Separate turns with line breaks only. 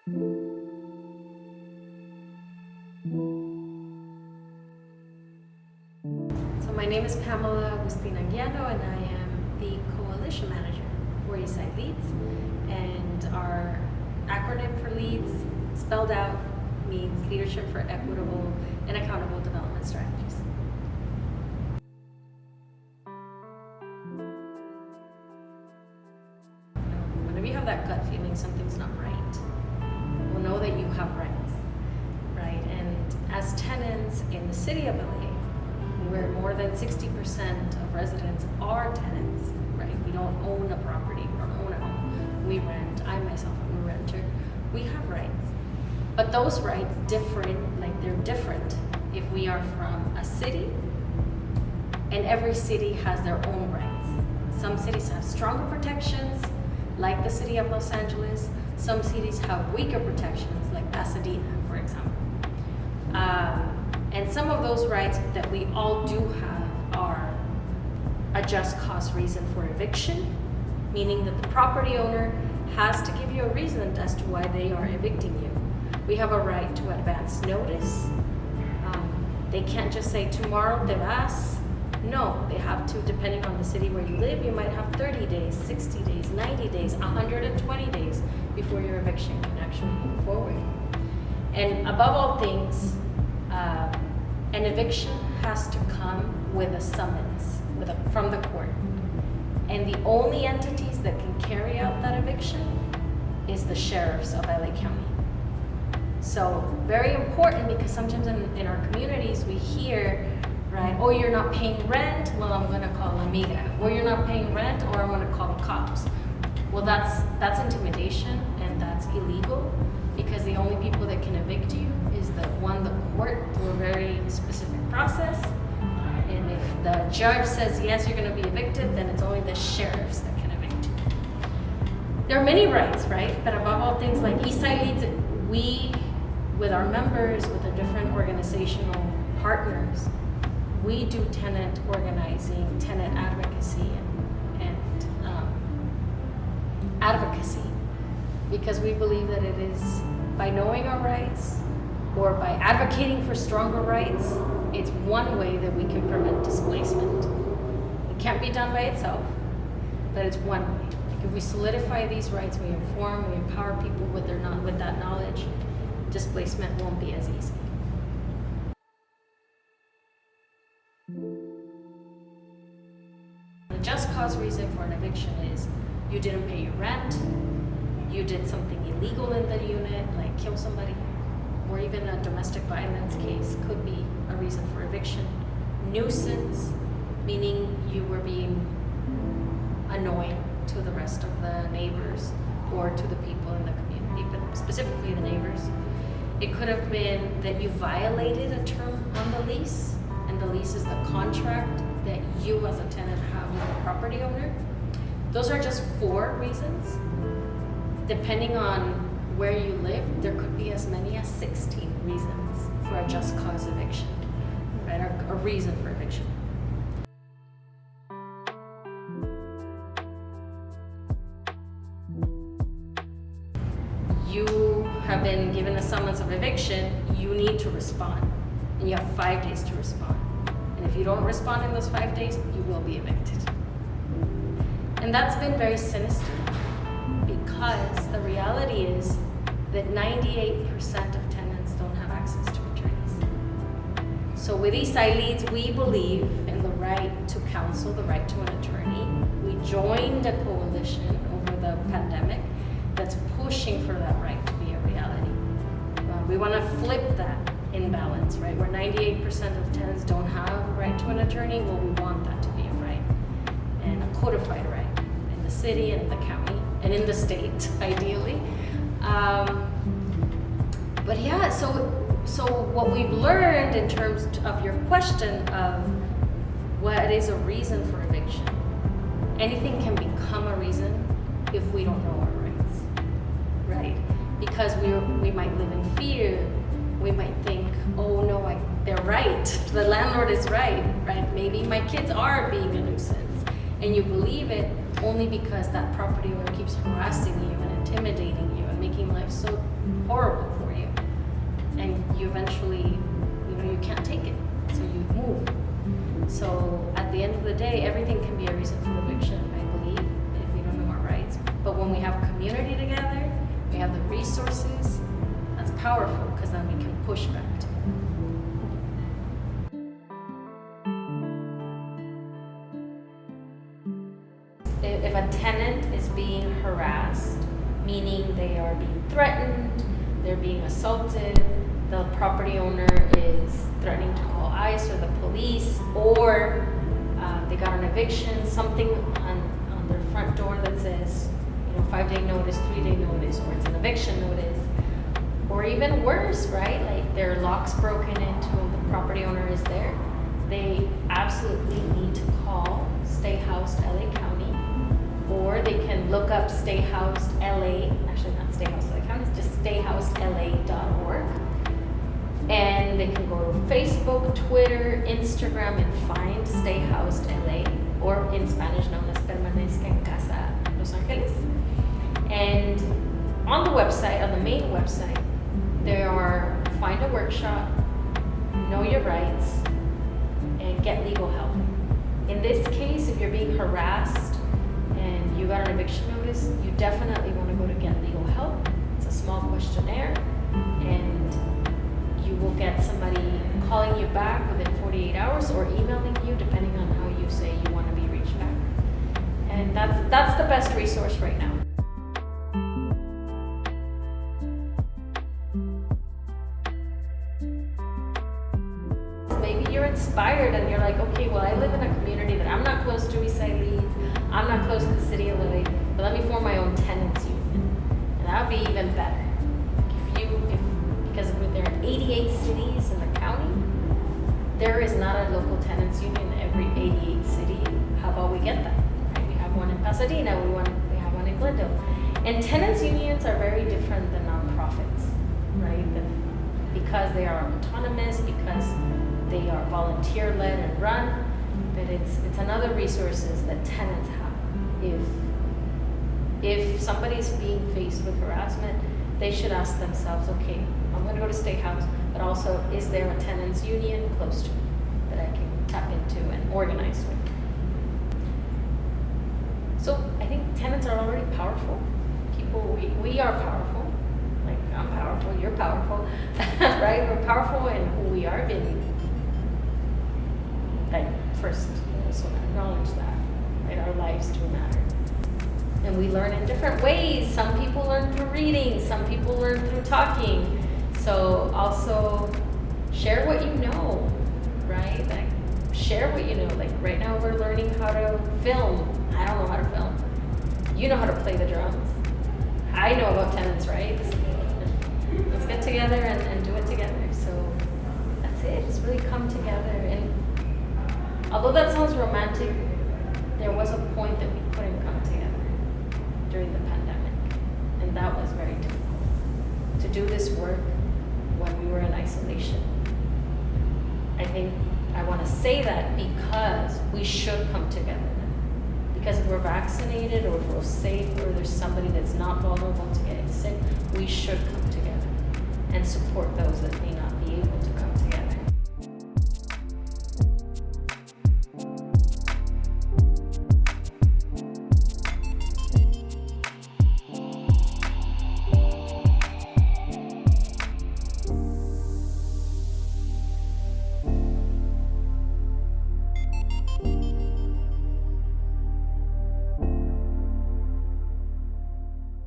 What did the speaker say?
So my name is Pamela Agustín-Anguiano, and I am the coalition manager for Eastside Leads. And our acronym for LEADS, spelled out, means Leadership for Equitable and Accountable Development Strategies. Whenever you have that gut feeling something's not right, well, know that you have rights, right? And as tenants in the city of LA, where more than 60% of residents are tenants, right? We don't own a property or own a home. We rent. I myself am a renter. We have rights. But those rights they're different if we are from a city, and every city has their own rights. Some cities have stronger protections, like the city of Los Angeles. Some cities have weaker protections, like Pasadena, for example. And some of those rights that we all do have are a just cause reason for eviction, meaning that the property owner has to give you a reason as to why they are evicting you. We have a right to advance notice. They can't just say tomorrow te vas. No, they have to, depending on the city where you live, you might have 30 days, 60 days, 90 days, 120 days before your eviction can actually move forward. And above all things, an eviction has to come with a summons from the court. And the only entities that can carry out that eviction is the sheriffs of LA County. So very important, because sometimes in our communities we hear, right, oh, you're not paying rent, well, I'm gonna call amiga. Or you're not paying rent, or I'm gonna call the cops. Well, that's intimidation, and that's illegal, because the only people that can evict you is the court through a very specific process. And if the judge says, yes, you're gonna be evicted, then it's only the sheriffs that can evict you. There are many rights, right? But above all things, like Eastside Leads, we, with our members, with the different organizational partners, we do tenant organizing, tenant advocacy, and advocacy, because we believe that it is by knowing our rights or by advocating for stronger rights, it's one way that we can prevent displacement. It can't be done by itself, but it's one way. Like if we solidify these rights, we inform, we empower people with that knowledge, displacement won't be as easy. The just cause reason for an eviction is you didn't pay your rent, you did something illegal in the unit, like kill somebody, or even a domestic violence case could be a reason for eviction. Nuisance, meaning you were being annoying to the rest of the neighbors or to the people in the community, but specifically the neighbors. It could have been that you violated a term on the lease, and the lease is the contract that you as a tenant have with the property owner. Those are just 4 reasons. Depending on where you live, there could be as many as 16 reasons for a just cause eviction, right? Or a reason for eviction. You have been given a summons of eviction, you need to respond. And you have 5 days to respond. And if you don't respond in those 5 days, you will be evicted. And that's been very sinister, because the reality is that 98% of tenants don't have access to attorneys. So with Eastside Leads, we believe in the right to counsel, the right to an attorney. We joined a coalition over the pandemic that's pushing for that right to be a reality. We want to flip that imbalance, right? Where 98% of tenants don't have a right to an attorney, well, we want that to be a right, and a codified right in the city and in the county and in the state, ideally. But yeah, so what we've learned in terms of your question of what is a reason for eviction, anything can become a reason if we don't know our rights, right? Because we might live in fear. We might think, oh no, they're right. The landlord is right? Maybe my kids are being a nuisance. And you believe it only because that property owner keeps harassing you and intimidating you and making life so horrible for you. And you eventually, you can't take it, so you move. So at the end of the day, everything can be a reason for eviction, I believe, if we don't know our rights. But when we have community together, we have the resources, that's powerful, because then we can push back. If a tenant is being harassed, meaning they are being threatened, they're being assaulted, the property owner is threatening to call ICE or the police, or they got an eviction, something on their front door that says, 5-day notice, 3-day notice, or it's an eviction notice, or even worse, right? Like their locks broken into, the property owner is there. They absolutely need to call Stay Housed LA County, or they can look up Stay Housed LA, actually not Stay Housed LA County, it's just stayhousedla.org. And they can go to Facebook, Twitter, Instagram, and find Stay Housed LA, or in Spanish known as Permanezca en Casa Los Angeles. And on the website, on the main website, there are find a workshop, know your rights, and get legal help. In this case, if you're being harassed and you got an eviction notice, you definitely want to go to get legal help. It's a small questionnaire, and you will get somebody calling you back within 48 hours or emailing you, depending on how you say you want to be reached back. And that's the best resource right now. Maybe you're inspired and you're like, okay, well, I live in a community that I'm not close to Eastside Leads, I'm not close to the city of LA, but let me form my own tenants union. And that would be even better. Because there are 88 cities in the county, there is not a local tenants union in every 88 city. How about we get that? Right? We have one in Pasadena, we have one in Glendale. And tenants unions are very different than nonprofits, right? Because they are autonomous, because they are volunteer-led and run, but it's another resources that tenants have. If somebody's being faced with harassment, they should ask themselves, okay, I'm going to go to State House, but also, is there a tenants union close to me that I can tap into and organize with? So I think tenants are already powerful. We are powerful. Like, I'm powerful, you're powerful, right? We're powerful in who we are, being, like, first, so acknowledge that, right? Our lives do matter. And we learn in different ways. Some people learn through reading, some people learn through talking. So also share what you know, right? Like, share what you know. Like right now we're learning how to film. I don't know how to film. You know how to play the drums. I know about tenants' rights. Let's get together and do it together. So that's it. Just really come together. And although that sounds romantic, there was a point that we couldn't come together during the pandemic, and that was very difficult to do this work when we were in isolation. I think I want to say that because we should come together now. Because if we're vaccinated, or if we're safe, or there's somebody that's not vulnerable to getting sick, we should come together and support those that may not be able to come